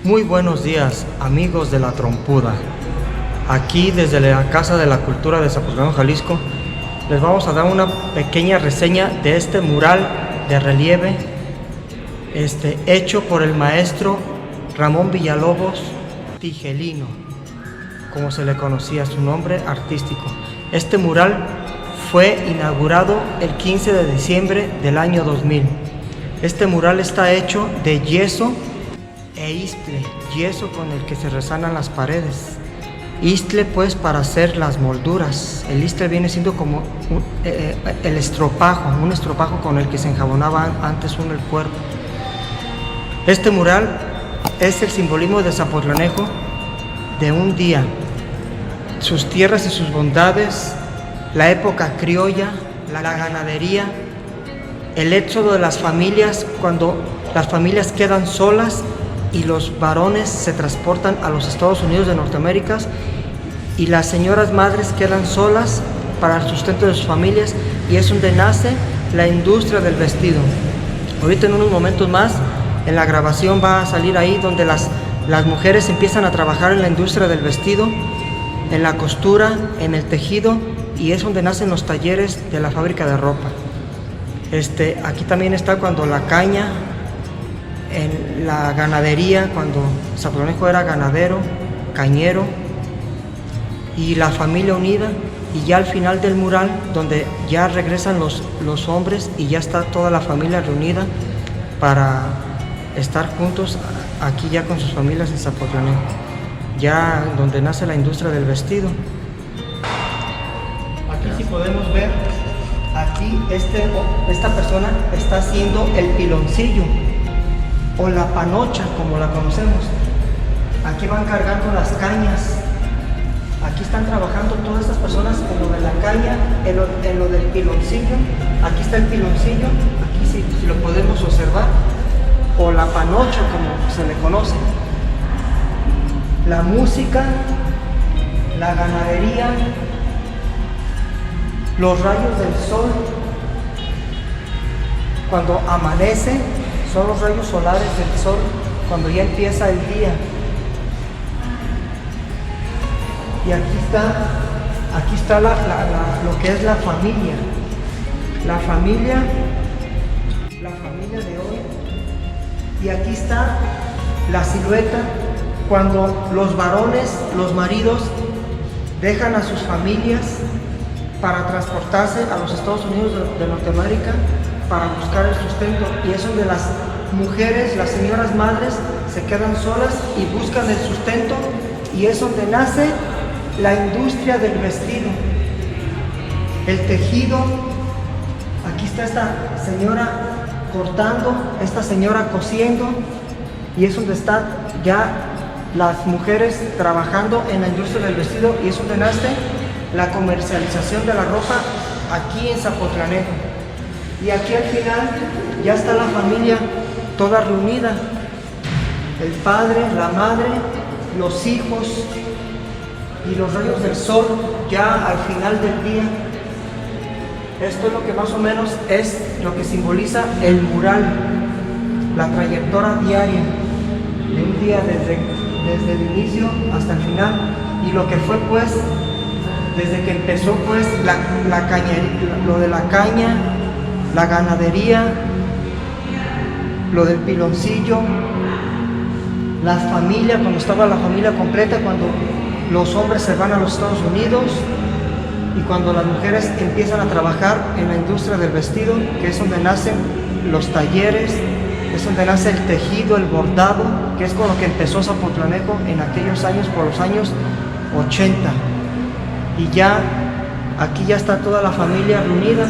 Muy buenos días, amigos de La Trompuda. Aquí desde la Casa de la Cultura de Zapotlán, Jalisco, les vamos a dar una pequeña reseña de este mural de relieve hecho por el maestro Ramón Villalobos Tigelino, como se le conocía su nombre artístico. Este mural fue inaugurado el 15 de diciembre del año 2000. Este mural está hecho de yeso e istle, yeso con el que se resanan las paredes. Istle pues para hacer las molduras. El istle viene siendo como el estropajo, un estropajo con el que se enjabonaba antes uno el cuerpo. Este mural es el simbolismo de Zapotlanejo de un día, sus tierras y sus bondades, la época criolla, la ganadería, el éxodo de las familias, cuando las familias quedan solas y los varones se transportan a los Estados Unidos de Norteamérica y las señoras madres quedan solas para el sustento de sus familias, y es donde nace la industria del vestido. Ahorita en unos momentos más en la grabación va a salir ahí donde las mujeres empiezan a trabajar en la industria del vestido, en la costura, en el tejido, y es donde nacen los talleres de la fábrica de ropa. Aquí también está cuando la caña, en la ganadería, cuando Zapotlanejo era ganadero, cañero, y la familia unida, y ya al final del mural, donde ya regresan los hombres y ya está toda la familia reunida para estar juntos aquí ya con sus familias en Zapotlanejo, ya donde nace la industria del vestido. Aquí sí podemos ver, aquí esta persona está haciendo el piloncillo o la panocha, como la conocemos. Aquí van cargando las cañas. Aquí están trabajando todas estas personas en lo de la caña, en lo del piloncillo. Aquí está el piloncillo, aquí si lo podemos observar, o la panocha, como se le conoce. La música, la ganadería, los rayos del sol, cuando amanece, son los rayos solares del sol, cuando ya empieza el día. Y aquí está lo que es la familia de hoy. Y aquí está la silueta cuando los varones, los maridos, dejan a sus familias para transportarse a los Estados Unidos de Norteamérica para buscar el sustento, y es donde las mujeres, las señoras madres, se quedan solas y buscan el sustento, y es donde nace la industria del vestido, el tejido. Aquí está esta señora cortando, esta señora cosiendo, y es donde están ya las mujeres trabajando en la industria del vestido, y es donde nace la comercialización de la ropa aquí en Zapotlanejo. Y aquí al final ya está la familia toda reunida, el padre, la madre, los hijos y los rayos del sol ya al final del día. Esto es lo que más o menos es lo que simboliza el mural, la trayectoria diaria de un día desde el inicio hasta el final, y lo que fue pues desde que empezó pues la cañería, lo de la caña, la ganadería, lo del piloncillo, la familia, cuando estaba la familia completa, cuando los hombres se van a los Estados Unidos, y cuando las mujeres empiezan a trabajar en la industria del vestido, que es donde nacen los talleres, es donde nace el tejido, el bordado, que es con lo que empezó Zapotlanejo en aquellos años, por los años 80. Y ya aquí ya está toda la familia reunida.